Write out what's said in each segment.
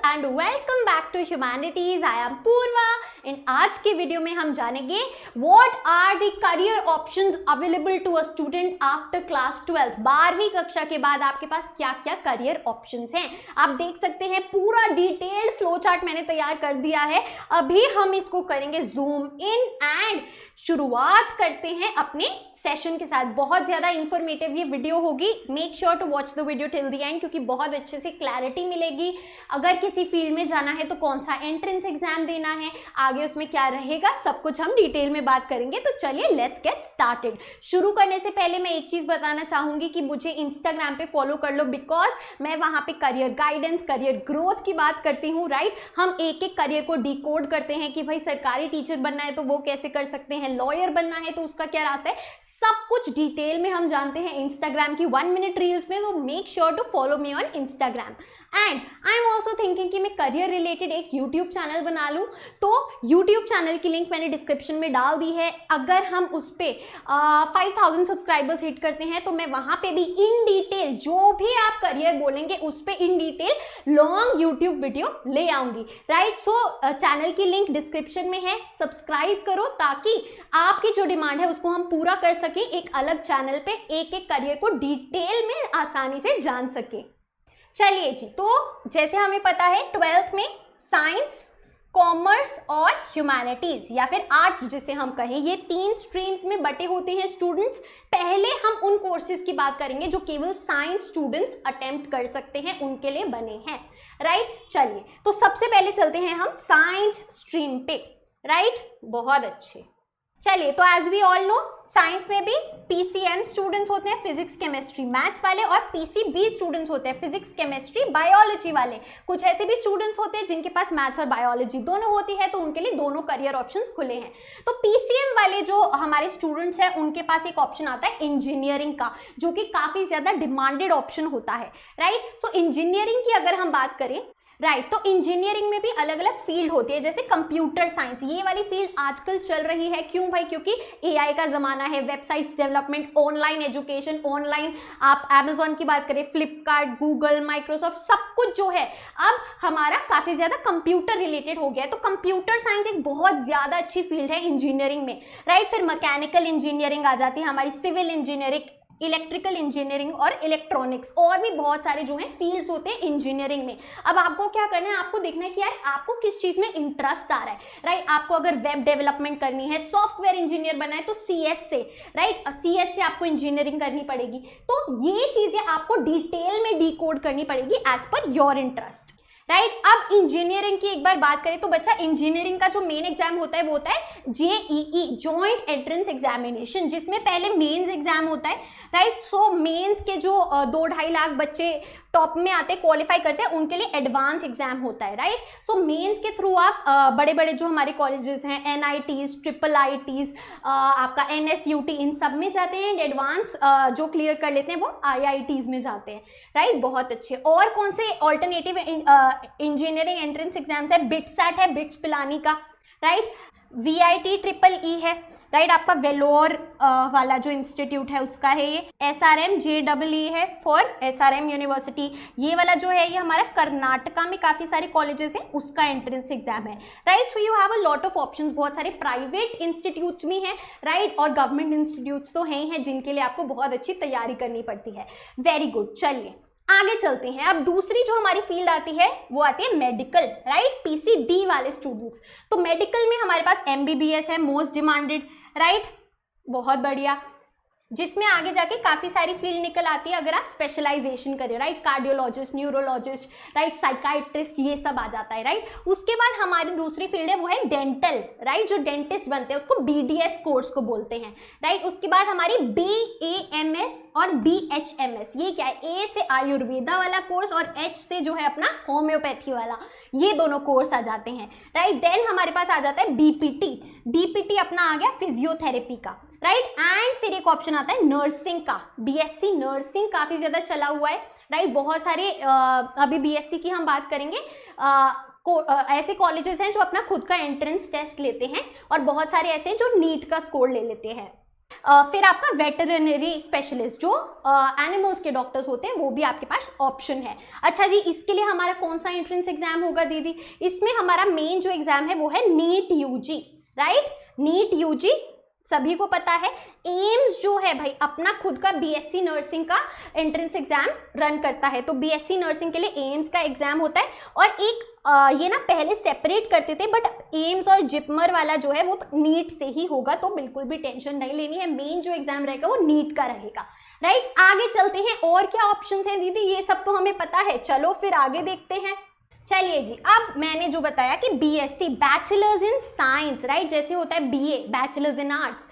And welcome back to humanities. I am Purva. In आज की video में हम जानेंगे what are the career options available to a student after class 12। 12वीं कक्षा के बाद आपके पास क्या क्या करियर ऑप्शंस हैं आप देख सकते हैं। पूरा डिटेल्ड फ्लो चार्ट मैंने तैयार कर दिया है। अभी हम इसको करेंगे जूम इन एंड शुरुआत करते हैं अपने सेशन के साथ। बहुत ज्यादा इंफॉर्मेटिव ये वीडियो होगी। Make sure to watch the video till the end, क्योंकि बहुत अच्छे से क्लैरिटी मिलेगी। अगर किसी फील्ड में जाना है तो कौन सा एंट्रेंस एग्जाम देना है, आगे उसमें क्या रहेगा, सब कुछ हम डिटेल में बात करेंगे। तो चलिए लेट्स गेट स्टार्टेड। शुरू करने से पहले मैं एक चीज बताना चाहूंगी कि मुझे इंस्टाग्राम पे फॉलो कर लो, बिकॉज मैं वहां पे करियर गाइडेंस, करियर ग्रोथ की बात करती हूँ। राइट, हम एक एक करियर को डिकोड करते हैं कि भाई सरकारी टीचर बनना है तो वो कैसे कर सकते हैं, लॉयर बनना है तो उसका क्या रास्ता है, सब कुछ डिटेल में हम जानते हैं इंस्टाग्राम की 1 मिनट रील्स में। तो make sure to follow me on Instagram. And I am also thinking कि मैं करियर रिलेटेड एक यूट्यूब चैनल बना लूँ, तो यूट्यूब चैनल की लिंक मैंने डिस्क्रिप्शन में डाल दी है। अगर हम उस पर 5000 सब्सक्राइबर्स हिट करते हैं तो मैं वहाँ पे भी इन डिटेल जो भी आप करियर बोलेंगे उस पर in detail long YouTube video ले आऊँगी। राइट, सो चैनल की लिंक डिस्क्रिप्शन में है, सब्सक्राइब करो ताकि आपकी जो डिमांड है उसको हम पूरा कर सकें। एक अलग चैनल पे एक एक करियर को डिटेल में आसानी से जान सकें। चलिए जी, तो जैसे हमें पता है 12th में साइंस, कॉमर्स और ह्यूमैनिटीज या फिर आर्ट्स जिसे हम कहें, ये 3 स्ट्रीम्स में बटे होते हैं स्टूडेंट्स। पहले हम उन कोर्सेज की बात करेंगे जो केवल साइंस स्टूडेंट्स अटेम्प्ट कर सकते हैं, उनके लिए बने हैं। राइट, चलिए तो सबसे पहले चलते हैं हम साइंस स्ट्रीम पे। राइट, बहुत अच्छे। चलिए, तो as we all know science में भी पीसीएम स्टूडेंट्स होते हैं, फिजिक्स केमिस्ट्री मैथ्स वाले, और पीसीबी स्टूडेंट्स होते हैं, फिजिक्स केमिस्ट्री बायोलॉजी वाले। कुछ ऐसे भी स्टूडेंट्स होते हैं जिनके पास मैथ्स और बायोलॉजी दोनों होती है, तो उनके लिए दोनों करियर ऑप्शंस खुले हैं। तो पीसीएम वाले जो हमारे स्टूडेंट्स हैं उनके पास एक ऑप्शन आता है इंजीनियरिंग का, जो कि काफी ज्यादा डिमांडेड ऑप्शन होता है। राइट, सो इंजीनियरिंग की अगर हम बात करें, राइट, तो इंजीनियरिंग में भी अलग अलग फील्ड होती है, जैसे कंप्यूटर साइंस। ये वाली फील्ड आजकल चल रही है। क्यों भाई? क्योंकि एआई का जमाना है, websites development, online education, online आप अमेजॉन की बात करें, फ्लिपकार्ट, गूगल, माइक्रोसॉफ्ट, सब कुछ जो है अब हमारा काफी ज्यादा कंप्यूटर रिलेटेड हो गया है। तो कंप्यूटर साइंस एक बहुत ज्यादा अच्छी फील्ड है इंजीनियरिंग में। राइट, फिर मैकेनिकल इंजीनियरिंग आ जाती है हमारी, सिविल इंजीनियरिंग, इलेक्ट्रिकल इंजीनियरिंग और इलेक्ट्रॉनिक्स, और भी बहुत सारे जो हैं फील्ड्स होते हैं इंजीनियरिंग में। अब आपको क्या करना है, आपको देखना है कि यार आपको किस चीज में इंटरेस्ट आ रहा है। राइट, आपको अगर वेब डेवलपमेंट करनी है, सॉफ्टवेयर इंजीनियर बनना है तो सीएस से, राइट, सीएस से आपको इंजीनियरिंग करनी पड़ेगी। तो ये चीजें आपको डिटेल में डिकोड करनी पड़ेगी as per your interest. Right, अब इंजीनियरिंग की एक बार बात करें तो बच्चा इंजीनियरिंग का जो मेन एग्जाम होता है वो होता है जेईई, जॉइंट एंट्रेंस एग्जामिनेशन, जिसमें पहले मेंस एग्जाम होता है। राइट, सो मेंस के जो 2-2.5 लाख बच्चे टॉप में आते हैं, क्वालिफाई करते हैं, उनके लिए एडवांस एग्जाम होता है। राइट, सो मेंस के थ्रू आप बड़े बड़े जो हमारे कॉलेजेस हैं, एनआईटीज, ट्रिपल आईटीज, आपका एनएसयूटी, इन सब में जाते हैं। एडवांस जो क्लियर कर लेते हैं वो आईआईटीज में जाते हैं। राइट, बहुत अच्छे। और कौन से ऑल्टरनेटिव इंजीनियरिंग एंट्रेंस एग्जाम्स है? बिट्सैट है, बिट्स पिलानी का। राइट, वीआईटी ट्रिपल ई है। राइट, आपका वेलोर वाला जो इंस्टीट्यूट है उसका है ये। एसआरएम जेईई है फॉर एसआरएम यूनिवर्सिटी। ये वाला जो है ये हमारा कर्नाटका में काफी सारे कॉलेजेस हैं, उसका एंट्रेंस एग्जाम है। Right, so you have a lot of options. बहुत सारे प्राइवेट इंस्टीट्यूट्स भी हैं, राइट, और गवर्नमेंट इंस्टीट्यूट्स तो हैं जिनके लिए आपको बहुत अच्छी तैयारी करनी पड़ती है। वेरी गुड, चलिए आगे चलते हैं। अब दूसरी जो हमारी फील्ड आती है वो आती है मेडिकल। राइट, पीसीबी वाले स्टूडेंट्स। तो मेडिकल में हमारे पास एमबीबीएस है, मोस्ट डिमांडेड। राइट, बहुत बढ़िया, जिसमें आगे जाके काफी सारी फील्ड निकल आती है अगर आप स्पेशलाइजेशन करें। Right, cardiologist, neurologist, right, psychiatrist, ये सब आ जाता है। राइट, उसके बाद हमारी दूसरी फील्ड है वो है डेंटल। राइट, जो डेंटिस्ट बनते हैं उसको बीडीएस कोर्स को बोलते हैं। राइट, उसके बाद हमारी बीएएमएस और बीएचएमएस। ये क्या है? ए से आयुर्वेदा वाला कोर्स और एच से जो है अपना होम्योपैथी वाला, ये दोनों कोर्स आ जाते हैं। राइट, देन हमारे पास आ जाता है बीपीटी। बीपीटी अपना आ गया फिजियोथेरेपी का। राइट, एंड फिर एक ऑप्शन आता है नर्सिंग का। बीएससी नर्सिंग काफी ज्यादा चला हुआ है। राइट, बहुत सारे अभी बीएससी की हम बात करेंगे, ऐसे कॉलेजेस हैं जो अपना खुद का एंट्रेंस टेस्ट लेते हैं, और बहुत सारे ऐसे हैं जो नीट का स्कोर ले लेते हैं। फिर आपका वेटरनरी स्पेशलिस्ट जो एनिमल्स के डॉक्टर्स होते हैं वो भी आपके पास ऑप्शन है। अच्छा जी, इसके लिए हमारा कौन सा एंट्रेंस एग्जाम होगा दीदी? इसमें हमारा मेन जो एग्जाम है वो है NEET UG, right? NEET UG सभी को पता है। एम्स जो है भाई अपना खुद का बीएससी नर्सिंग का एंट्रेंस एग्जाम रन करता है, तो बीएससी नर्सिंग के लिए एम्स का एग्जाम होता है। और एक ये ना पहले सेपरेट करते थे, बट एम्स और जिपमर वाला जो है वो नीट से ही होगा, तो बिल्कुल भी टेंशन नहीं लेनी है। मेन जो एग्जाम रहेगा वो नीट का रहेगा, राइट? आगे चलते हैं, और क्या ऑप्शंस हैं दीदी? ये सब तो हमें पता है, चलो फिर आगे देखते हैं। चलिए जी, अब मैंने जो बताया कि BSc bachelors in science, right? जैसे होता है BA bachelors in arts,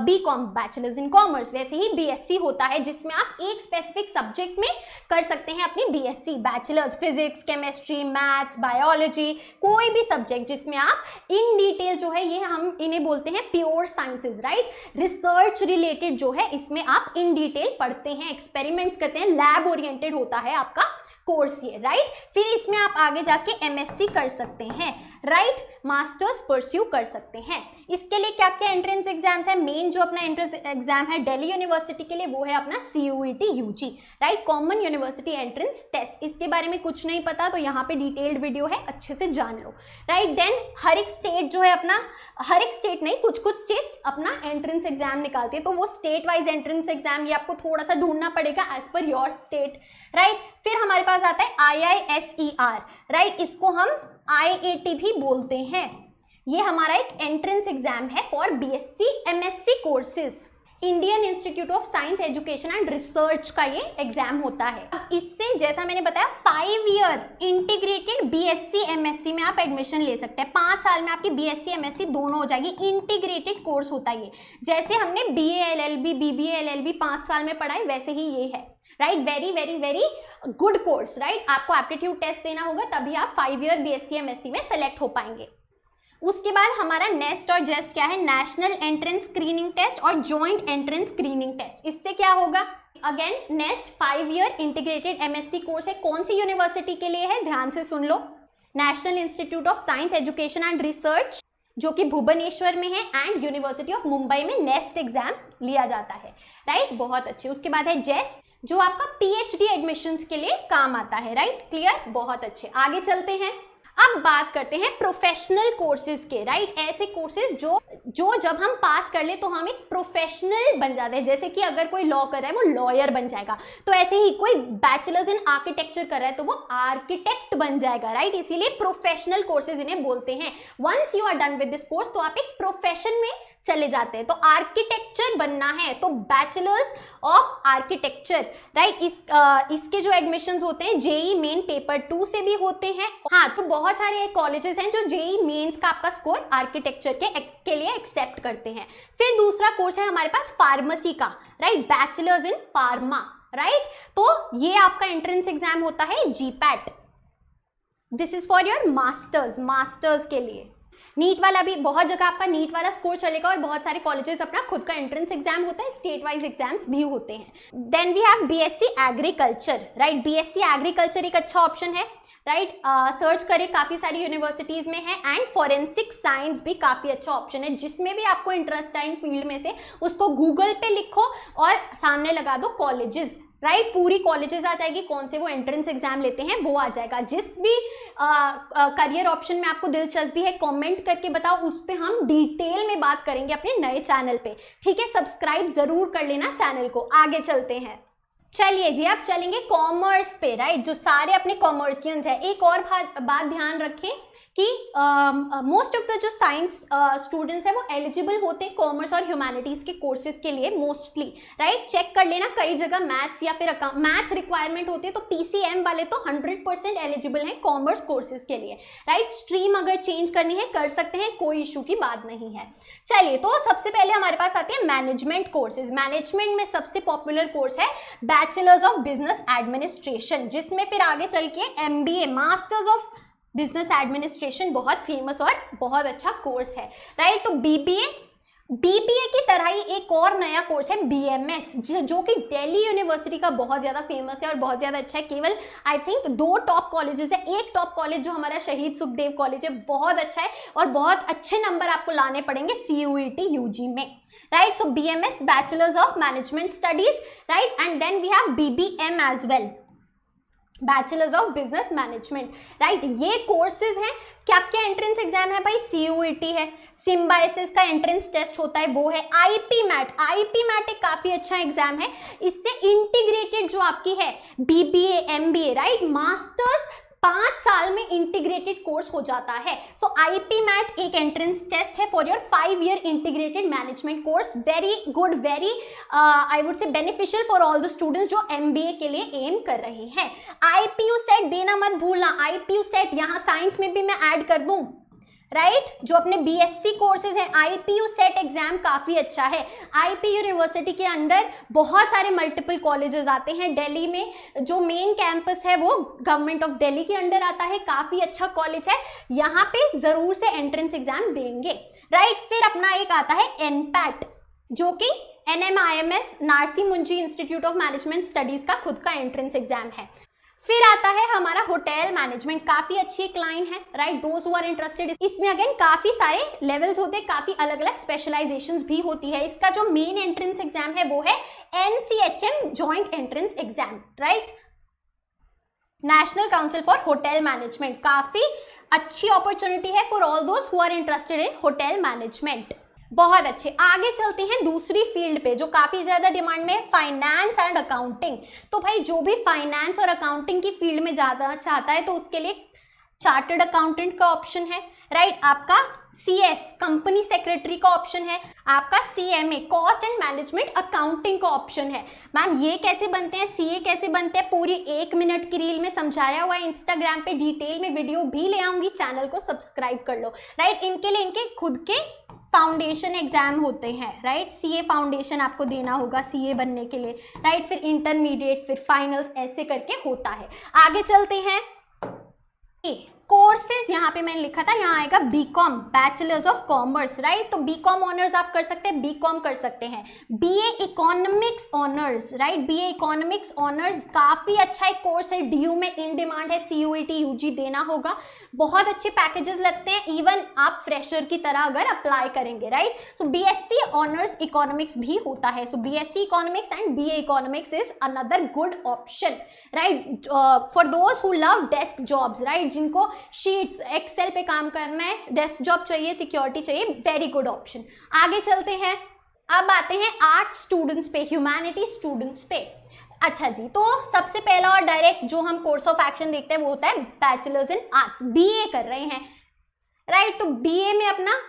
BCom bachelors in commerce, वैसे ही बीएससी होता है जिसमें आप एक स्पेसिफिक सब्जेक्ट में कर सकते हैं अपनी BSc bachelors, physics, chemistry, maths, biology, कोई भी सब्जेक्ट जिसमें आप इन डिटेल जो है, ये हम इन्हें बोलते हैं pure sciences, right? Research related जो है इसमें आप इन डिटेल पढ़ते हैं, एक्सपेरिमेंट्स करते हैं, लैब ओरिएंटेड होता है आपका कोर्स ये, राइट? फिर इसमें आप आगे जाके एमएससी कर सकते हैं, राइट? मास्टर्स परस्यू कर सकते हैं। इसके लिए क्या क्या एंट्रेंस एग्जाम्स है? मेन जो अपना एंट्रेंस एग्जाम है दिल्ली यूनिवर्सिटी के लिए वो है अपना CUET UG, right? Common university entrance test. इसके बारे में कुछ नहीं पता तो यहाँ पे डिटेल्ड वीडियो है, अच्छे से जान लो, राइट? देन हर एक स्टेट जो है अपना, हर एक स्टेट नहीं, कुछ कुछ स्टेट अपना एंट्रेंस एग्जाम निकालती है, तो वो स्टेट वाइज एंट्रेंस एग्जाम ये आपको थोड़ा सा ढूंढना पड़ेगा as per your state, right? फिर हमारे पास आता है IISER, राइट? इसको हम IAT भी बोलते हैं। ये हमारा एक एंट्रेंस एग्जाम है for BSc MSc courses. Indian institute of science education and research का ये एग्जाम होता है। अब इससे जैसा मैंने बताया 5 ईयर इंटीग्रेटेड BSc MSc में आप एडमिशन ले सकते हैं। 5 साल में आपकी BSc MSc दोनों हो जाएगी, इंटीग्रेटेड कोर्स होता है ये। जैसे हमने BA LLB BBA LLB 5 साल में पढ़ाई, वैसे ही ये है, right? Very very very good course, right? आपको एप्टीट्यूड टेस्ट देना होगा तभी आप 5 ईयर BSc MSc में सेलेक्ट हो पाएंगे। उसके बाद हमारा नेस्ट और जेस्ट क्या है? नेशनल एंट्रेंस स्क्रीनिंग टेस्ट और जॉइंट एंट्रेंस स्क्रीनिंग टेस्ट। इससे क्या होगा? Again NEST 5 year integrated MSc course है। कौन सी यूनिवर्सिटी के लिए है? ध्यान से सुन लो, national institute of science education and research जो कि भुवनेश्वर में है, एंड यूनिवर्सिटी ऑफ मुंबई में नेस्ट एग्जाम लिया जाता है, राइट? बहुत अच्छे। उसके बाद है जेस्ट जो आपका PhD एडमिशंस के लिए काम आता है, राइट? क्लियर? बहुत अच्छे। आगे चलते हैं, अब बात करते हैं प्रोफेशनल कोर्सेज के, राइट? ऐसे कोर्सेज जो जब हम पास कर ले तो हम एक प्रोफेशनल बन जाते हैं। जैसे कि अगर कोई लॉ कर रहा है वो लॉयर बन जाएगा, तो ऐसे ही कोई बैचलर्स इन आर्किटेक्चर कर रहा है तो वो आर्किटेक्ट बन जाएगा, राइट? इसीलिए प्रोफेशनल कोर्सेज इन्हें बोलते हैं। Once you are done with this course तो आप एक प्रोफेशन में चले जाते हैं। तो आर्किटेक्चर बनना है तो बैचलर्स ऑफ आर्किटेक्चर, राइट? इसके जो एडमिशंस होते हैं जेई मेन पेपर 2 से भी होते हैं। हाँ, तो बहुत सारे कॉलेजेस हैं जो जेई मेंस का आपका स्कोर आर्किटेक्चर के लिए एक्सेप्ट करते हैं। फिर दूसरा कोर्स है हमारे पास फार्मेसी का, right? Bachelors in pharma, right? तो ये आपका एंट्रेंस एग्जाम होता है GPAT। This is for your masters के लिए। नीट वाला भी बहुत जगह आपका नीट वाला स्कोर चलेगा, और बहुत सारे कॉलेजेस अपना खुद का एंट्रेंस एग्जाम होता है, स्टेट वाइज एग्जाम्स भी होते हैं। Then we have BSc agriculture, right? BSc agriculture एक अच्छा ऑप्शन है, राइट? सर्च करें, काफ़ी सारी यूनिवर्सिटीज़ में है। एंड फॉरेंसिक साइंस भी काफ़ी अच्छा ऑप्शन है। जिसमें भी आपको इंटरेस्ट है इन फील्ड में से उसको गूगल पे लिखो और सामने लगा दो कॉलेजेस, राइट? पूरी कॉलेजेस आ जाएगी, कौन से वो एंट्रेंस एग्जाम लेते हैं वो आ जाएगा। जिस भी करियर ऑप्शन में आपको दिलचस्पी है कमेंट करके बताओ, उस पर हम डिटेल में बात करेंगे अपने नए चैनल पे, ठीक है? सब्सक्राइब जरूर कर लेना चैनल को। आगे चलते हैं, चलिए जी, अब चलेंगे कॉमर्स पे, राइट? जो सारे अपने कॉमर्शियंस है। एक और बात ध्यान रखें कि मोस्ट ऑफ द जो साइंस स्टूडेंट्स हैं वो एलिजिबल होते हैं कॉमर्स और ह्यूमैनिटीज़ के कोर्सेज के लिए मोस्टली, राइट? चेक कर लेना, कई जगह मैथ्स या फिर मैथ्स रिक्वायरमेंट होती है, तो PCM वाले तो 100% एलिजिबल हैं कॉमर्स कोर्सेज के लिए, राइट? स्ट्रीम अगर चेंज करनी है कर सकते हैं, कोई इशू की बात नहीं है। चलिए, तो सबसे पहले हमारे पास आते हैं मैनेजमेंट कोर्सेज। मैनेजमेंट में सबसे पॉपुलर कोर्स है बैचलर्स ऑफ बिजनेस एडमिनिस्ट्रेशन, जिसमें फिर आगे चल के MBA masters of business administration बहुत फेमस और बहुत अच्छा कोर्स है, राइट? तो BBA की तरह ही एक और नया कोर्स है BMS, जो कि दिल्ली यूनिवर्सिटी का बहुत ज़्यादा फेमस है और बहुत ज़्यादा अच्छा है। केवल आई थिंक 2 टॉप कॉलेजेस है। एक टॉप कॉलेज जो हमारा शहीद सुखदेव कॉलेज है बहुत अच्छा है और बहुत अच्छे नंबर आपको लाने पड़ेंगे CUET UG में, right? So BMS, Bachelors of Management Studies, right? And then we have BBM as well, bachelors of business management, right? ये कोर्सेज हैं। क्या क्या एंट्रेंस एग्जाम है भाई? CUET है, सिम्बायोसिस का एंट्रेंस टेस्ट होता है वो है, IP मैट एक काफी अच्छा एग्जाम है। इससे इंटीग्रेटेड जो आपकी है BBA MBA, राइट, मास्टर्स 5 साल में इंटीग्रेटेड कोर्स हो जाता है। सो IP मैट एक एंट्रेंस टेस्ट है for your 5 year integrated management course. Very good, very I would say beneficial for all the students जो MBA के लिए एम कर रहे हैं। IPU सेट देना मत भूलना। IPU सेट यहाँ साइंस में भी मैं ऐड कर दूं, राइट? जो अपने BSc कोर्सेज हैं, IPU सेट एग्जाम काफी अच्छा है। IP यूनिवर्सिटी के अंडर बहुत सारे मल्टीपल कॉलेजेस आते हैं। दिल्ली में जो मेन कैंपस है वो गवर्नमेंट ऑफ दिल्ली के अंडर आता है, काफी अच्छा कॉलेज है। यहाँ पे जरूर से एंट्रेंस एग्जाम देंगे, राइट? फिर अपना एक आता है NPAT, जो कि NMIMS Narsee Monjee institute of management studies का खुद का एंट्रेंस एग्जाम है। फिर आता है हमारा होटल मैनेजमेंट, काफी अच्छी एक लाइन है, right? Those who are interested, इसमें अगेन काफी सारे लेवल्स होते हैं, काफी अलग अलग स्पेशलाइजेशंस भी होती है। इसका जो मेन एंट्रेंस एग्जाम है वो है NCHM joint entrance exam, right? National council for hotel management, काफी अच्छी अपॉर्चुनिटी है for all those who are interested in hotel management. बहुत अच्छे। आगे चलते हैं दूसरी फील्ड पे जो काफी ज्यादा डिमांड में है, फाइनेंस एंड अकाउंटिंग। तो भाई जो भी फाइनेंस और अकाउंटिंग की फील्ड में जाना चाहता है तो उसके लिए चार्टर्ड अकाउंटेंट का ऑप्शन है, राइट? आपका CS कंपनी सेक्रेटरी का ऑप्शन है, आपका CMA cost and management accounting का ऑप्शन है। मैम ये कैसे बनते हैं, CA कैसे बनते हैं, पूरी 1 मिनट की रील में समझाया हुआ है। इंस्टाग्राम पे डिटेल में वीडियो भी ले आऊंगी, चैनल को सब्सक्राइब कर लो, राइट? इनके लिए इनके खुद के फाउंडेशन एग्जाम होते हैं, राइट? CA फाउंडेशन आपको देना होगा CA बनने के लिए, राइट? फिर इंटरमीडिएट, फिर फाइनल्स, ऐसे करके होता है। आगे चलते हैं। कोर्सेज यहाँ पे मैंने लिखा था, यहाँ आएगा BCom bachelors of commerce, right? तो BCom ऑनर्स आप कर सकते हैं, BCom कर सकते हैं। BA economics honours, right? BA economics honours काफी अच्छा एक कोर्स है, DU में इन डिमांड है, CUET UG देना होगा। बहुत अच्छे पैकेजेस लगते हैं, इवन आप फ्रेशर की तरह अगर अप्लाई करेंगे, राइट? सो BSc ऑनर्स इकोनॉमिक्स भी होता है। सो BSc economics and BA economics is another good option, right? For those who love desk jobs, right? जिनको शीट्स एक्सेल पे काम करना है, डेस्क जॉब चाहिए, सिक्योरिटी चाहिए, वेरी गुड ऑप्शन। आगे चलते हैं। अब आते हैं आर्ट स्टूडेंट्स पे, ह्यूमैनिटी स्टूडेंट्स पे। अच्छा जी, तो सबसे पहला और डायरेक्ट जो हम कोर्स ऑफ एक्शन देखते हैं वो होता है बैचलर्स इन आर्ट्स, BA कर रहे हैं, राइट? तो BA में अपना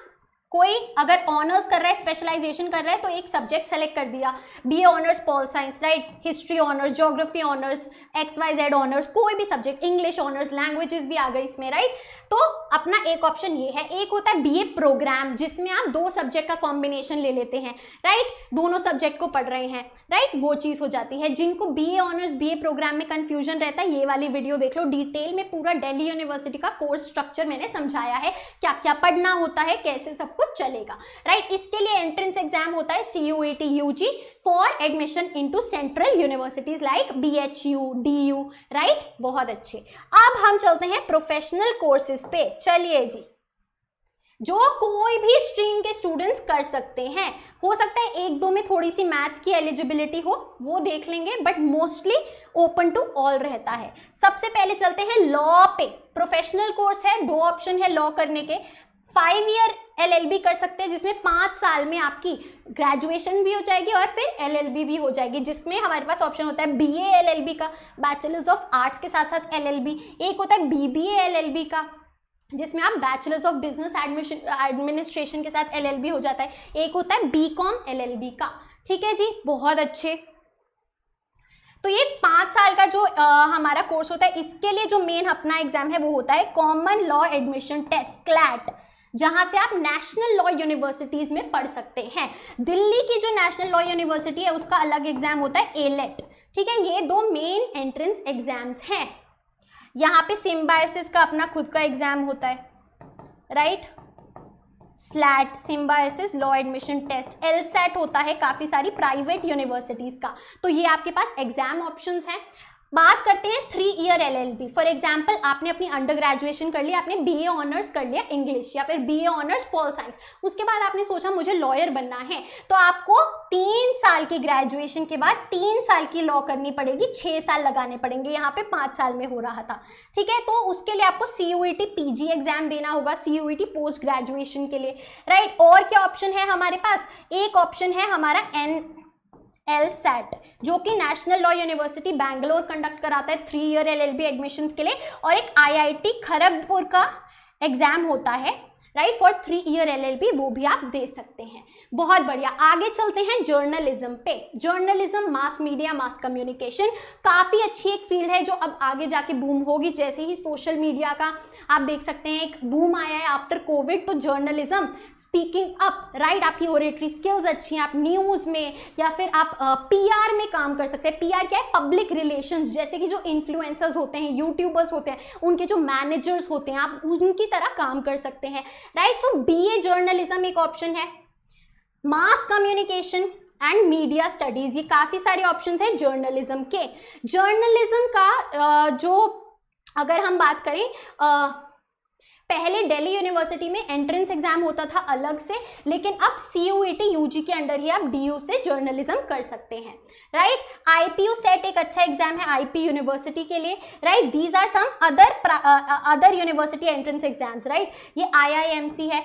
कोई अगर ऑनर्स कर रहा है, स्पेशलाइजेशन कर रहा है, तो एक सब्जेक्ट सेलेक्ट कर दिया, BA honours pol science, right? History honours, geography honours, XYZ honours, कोई भी सब्जेक्ट, इंग्लिश ऑनर्स, लैंग्वेजेस भी आ गई इसमें, राइट? तो अपना एक ऑप्शन ये है। एक होता है BA प्रोग्राम, जिसमें आप 2 सब्जेक्ट का कॉम्बिनेशन ले लेते हैं, राइट? दोनों सब्जेक्ट को पढ़ रहे हैं, राइट? वो चीज हो जाती है। जिनको BA ऑनर्स BA प्रोग्राम में कंफ्यूजन रहता है, ये वाली वीडियो देख लो, डिटेल में पूरा दिल्ली यूनिवर्सिटी का कोर्स स्ट्रक्चर मैंने समझाया है, क्या क्या पढ़ना होता है, कैसे सब कुछ चलेगा, राइट? इसके लिए एंट्रेंस एग्जाम होता है CUET UG for admission into central universities like BHU DU, right? बहुत अच्छे। अब हम चलते हैं प्रोफेशनल कोर्सेज पे। चलिए जी, जो कोई भी स्ट्रीम के स्टूडेंट्स कर सकते हैं, हो सकता है 1-2 में थोड़ी सी मैथ्स की एलिजिबिलिटी हो, वो देख लेंगे, but mostly open to all रहता है। सबसे पहले चलते हैं लॉ पे। प्रोफेशनल कोर्स है, 2 ऑप्शन है लॉ करने के। 5 ईयर LLB कर सकते हैं, जिसमें 5 साल में आपकी ग्रेजुएशन भी हो जाएगी और फिर LLB भी हो जाएगी, जिसमें हमारे पास ऑप्शन होता है BA LLB का, बैचलर्स ऑफ आर्ट्स के साथ साथ LLB। एक होता है BBA LLB का, जिसमें आप बैचलर्स ऑफ बिजनेस एडमिनिस्ट्रेशन के साथ LLB हो जाता है। एक होता है BCom LLB का, ठीक है जी, बहुत अच्छे। तो ये 5 साल का जो हमारा कोर्स होता है, इसके लिए जो मेन अपना एग्जाम है वो होता है common law admission test, CLAT, जहां से आप नेशनल लॉ यूनिवर्सिटीज में पढ़ सकते हैं। दिल्ली की जो नेशनल लॉ यूनिवर्सिटी है उसका अलग एग्जाम होता है ALET, ठीक है? ये 2 मेन एंट्रेंस एग्जाम्स हैं। यहाँ पे सिम्बायोसिस का अपना खुद का एग्जाम होता है, right? SLAT Symbiosis law admission test. LSAT होता है काफी सारी प्राइवेट यूनिवर्सिटीज का। तो ये आपके पास एग्जाम ऑप्शंस हैं। बात करते हैं 3 ईयर LLB। फॉर एग्जाम्पल आपने अपनी अंडर ग्रेजुएशन कर लिया, आपने BA ऑनर्स कर लिया इंग्लिश या फिर BA ऑनर्स पॉल साइंस, उसके बाद आपने सोचा मुझे लॉयर बनना है, तो आपको 3 साल की ग्रेजुएशन के बाद 3 साल की लॉ करनी पड़ेगी, 6 साल लगाने पड़ेंगे, यहाँ पे 5 साल में हो रहा था, ठीक है। तो उसके लिए आपको CUET PG एग्जाम देना होगा, CUET पोस्ट ग्रेजुएशन के लिए, राइट। और क्या ऑप्शन है हमारे पास, एक ऑप्शन है हमारा LSAT, जो कि national law university Bangalore conduct कराता है 3 ईयर LLB एडमिशन्स के लिए, और एक IIT खड़गपुर का एग्जाम होता है, राइट, फॉर 3 ईयर LLB, वो भी आप दे सकते हैं। बहुत बढ़िया, आगे चलते हैं जर्नलिज्म पे। Journalism, mass media, mass communication, काफ़ी अच्छी एक फील्ड है जो अब आगे जाके बूम होगी, जैसे ही सोशल मीडिया का आप देख सकते हैं एक बूम आया है आफ्टर कोविड, तो जर्नलिज्म स्पीकिंग अप, राइट, आपकी ओरेटरी स्किल्स अच्छी हैं, आप न्यूज़ में या फिर आप PR में काम कर सकते हैं। PR क्या है, पब्लिक रिलेशंस, जैसे कि जो इन्फ्लुएंसर्स होते हैं, यूट्यूबर्स होते हैं, उनके जो मैनेजर्स होते हैं, आप उनकी तरह काम कर सकते हैं, राइट। सो BA जर्नलिज्म एक ऑप्शन है, mass communication and media studies, ये काफ़ी सारे ऑप्शंस हैं जर्नलिज्म के। जर्नलिज्म का जो अगर हम बात करें, पहले दिल्ली यूनिवर्सिटी में एंट्रेंस एग्जाम होता था अलग से, लेकिन अब CUET UG के अंडर ही आप DU से जर्नलिज्म कर सकते हैं, राइट। IPU सेट एक अच्छा एग्जाम है IP यूनिवर्सिटी के लिए, right. These are some other university entrance exams, right. ये IIMC है,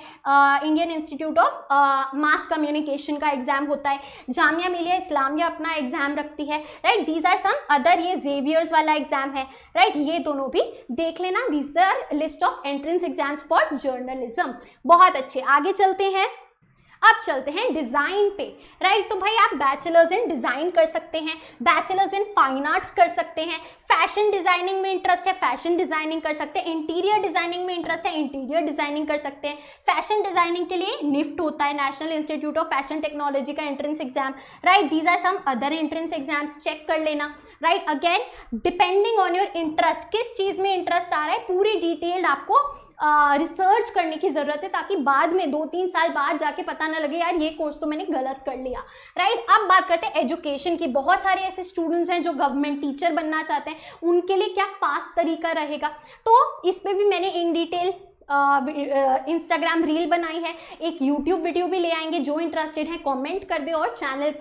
Indian institute of mass communication का एग्जाम होता है, जामिया मिलिया इस्लामिया अपना एग्जाम रखती है, right. These are some other, ये जेवियर्स वाला एग्जाम है, राइट, ये दोनों भी देख लेना। These are list of entrance exams for journalism. बहुत अच्छे, आगे चलते हैं। अब चलते हैं डिजाइन पे, राइट। तो भाई आप बैचलर्स इन डिजाइन कर सकते हैं, बैचलर्स इन फाइन आर्ट्स कर सकते हैं, फैशन डिजाइनिंग में इंटरेस्ट है फैशन डिजाइनिंग कर सकते हैं, इंटीरियर डिजाइनिंग में इंटरेस्ट है इंटीरियर डिजाइनिंग कर सकते हैं। फैशन डिजाइनिंग के लिए NIFT होता है, national institute of fashion technology का entrance exam, right. These are some other entrance exams, check कर लेना, right. Again depending on your interest, किस चीज में इंटरेस्ट आ रहा है, पूरी डिटेल आपको रिसर्च करने की ज़रूरत है, ताकि बाद में 2-3 साल बाद जाके पता ना लगे यार ये कोर्स तो मैंने गलत कर लिया, राइट। अब बात करते हैं एजुकेशन की। बहुत सारे ऐसे स्टूडेंट्स हैं जो गवर्नमेंट टीचर बनना चाहते हैं, उनके लिए क्या फास्ट तरीका रहेगा, तो इस पर भी मैंने इन डिटेल इंस्टाग्राम रील बनाई है, एक यूट्यूब वीडियो भी ले आएंगे। जो इंटरेस्टेड है कमेंट कर दे और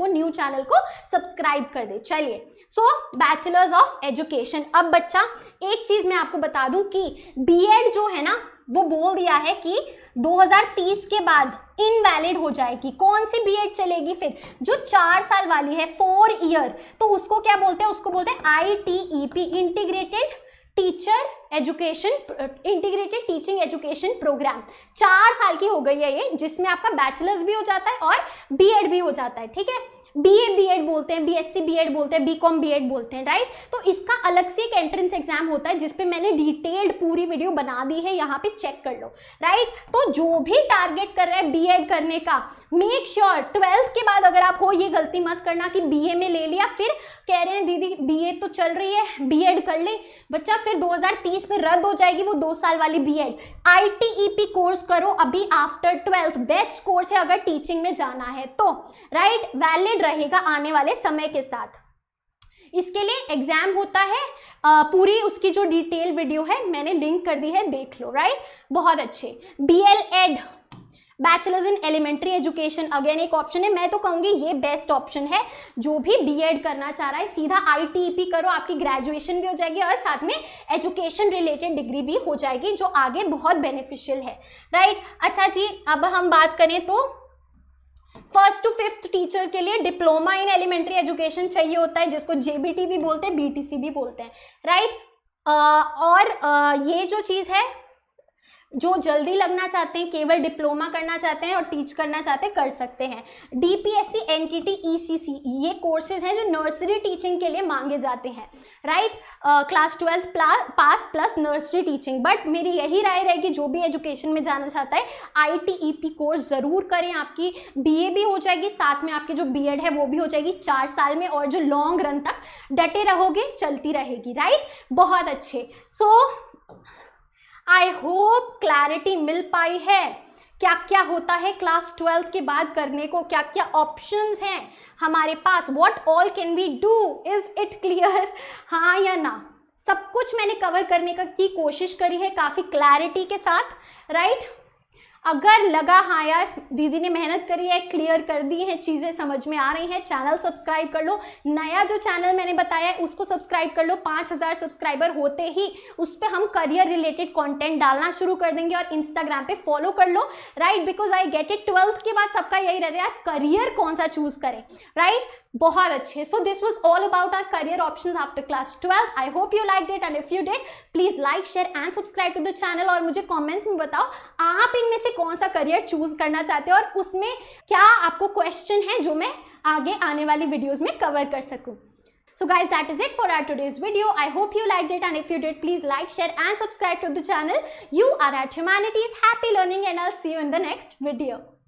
न्यू चैनल को सब्सक्राइब कर दे। चलिए, सो बैचलर्स ऑफ एजुकेशन। अब बच्चा एक चीज मैं आपको बता दूं कि BEd जो है ना, वो बोल दिया है कि 2030 के बाद इनवैलिड हो जाएगी। कौन सी BEd चलेगी फिर, जो 4 साल वाली है, 4 ईयर, तो उसको क्या बोलते हैं, उसको बोलते हैं ITEP, integrated integrated teaching education programme. 4 साल की हो गई है ये, जिसमें आपका बैचलर्स भी हो जाता है और BEd भी हो जाता है, ठीक है। BA BEd बोलते हैं, BSc BEd बोलते हैं, BCom BEd बोलते हैं, राइट। तो इसका अलग से एक एंट्रेंस एग्जाम होता है, जिसपे मैंने डिटेल्ड पूरी वीडियो बना दी है, यहाँ पे चेक कर लो, राइट। तो जो भी टारगेट कर रहा है BEd करने का, मेक श्योर 12th के बाद अगर आप हो, ये गलती मत करना कि BA में ले लिया, फिर कह रहे हैं दीदी BA तो चल रही है, BEd कर ले। बच्चा फिर 2030 में रद्द हो जाएगी वो 2 साल वाली BEd। ITEP कोर्स करो अभी आफ्टर 12th, बेस्ट कोर्स है अगर टीचिंग में जाना है तो, राइट, वैलिड रहेगा आने वाले समय के साथ। इसके लिए एग्जाम होता है, पूरी उसकी जो डिटेल वीडियो है मैंने लिंक कर दी है, देख लो, राइट। बहुत अच्छे। BLEd, bachelors in elementary education, again एक ऑप्शन है। मैं तो कहूँगी ये बेस्ट ऑप्शन है, जो भी BEd करना चाह रहा है सीधा ITEP करो, आपकी ग्रेजुएशन भी हो जाएगी और साथ में एजुकेशन रिलेटेड डिग्री भी हो जाएगी, जो आगे बहुत बेनिफिशियल है, राइट। अच्छा जी, अब हम बात करें तो 1st to 5th टीचर के लिए डिप्लोमा इन एलिमेंट्री एजुकेशन चाहिए होता है, जिसको JBT भी बोलते हैं, BTC भी बोलते हैं, राइट। और ये जो चीज़ है, जो जल्दी लगना चाहते हैं, केवल डिप्लोमा करना चाहते हैं और टीच करना चाहते हैं, कर सकते हैं। DPSC NTT ECC, ये कोर्सेज हैं जो नर्सरी टीचिंग के लिए मांगे जाते हैं, right. Class 12 pass plus nursery teaching. But मेरी यही राय रहेगी, जो भी एजुकेशन में जाना चाहता है ITEP कोर्स ज़रूर करें, आपकी BA भी हो जाएगी, साथ में आपकी जो BEd है वो भी हो जाएगी 4 साल में, और जो लॉन्ग रन तक डटे रहोगे चलती रहेगी, राइट। बहुत अच्छे। सो आई होप क्लैरिटी मिल पाई है क्या क्या होता है क्लास 12 के बाद करने को, क्या क्या ऑप्शंस हैं हमारे पास, what all can we do, is it clear, हाँ या ना। सब कुछ मैंने कवर करने की कोशिश करी है काफ़ी क्लैरिटी के साथ, राइट। अगर लगा हाँ यार दीदी ने मेहनत करी है, क्लियर कर दी है, चीज़ें समझ में आ रही हैं, चैनल सब्सक्राइब कर लो। नया जो चैनल मैंने बताया है उसको सब्सक्राइब कर लो। 5000 सब्सक्राइबर होते ही उस पर हम करियर रिलेटेड कंटेंट डालना शुरू कर देंगे, और इंस्टाग्राम पे फॉलो कर लो, right, because I get it. 12th के बाद सबका यही रहता है यार करियर कौन सा चूज करें, राइट। बहुत अच्छे। So this was all about our career options after class 12. I hope you like it, and if you did please like, share and subscribe to the channel. और मुझे कमेंट्स में बताओ आप इनमें से कौन सा करियर चूज करना चाहते हो, और उसमें क्या आपको क्वेश्चन है जो मैं आगे आने वाली वीडियोज में कवर कर सकूं। So guys, that is it for our today's video. I hope you liked it, and if you did, please like, share and subscribe to the channel. You are at Humanities. Happy learning, and I'll see you in the next video.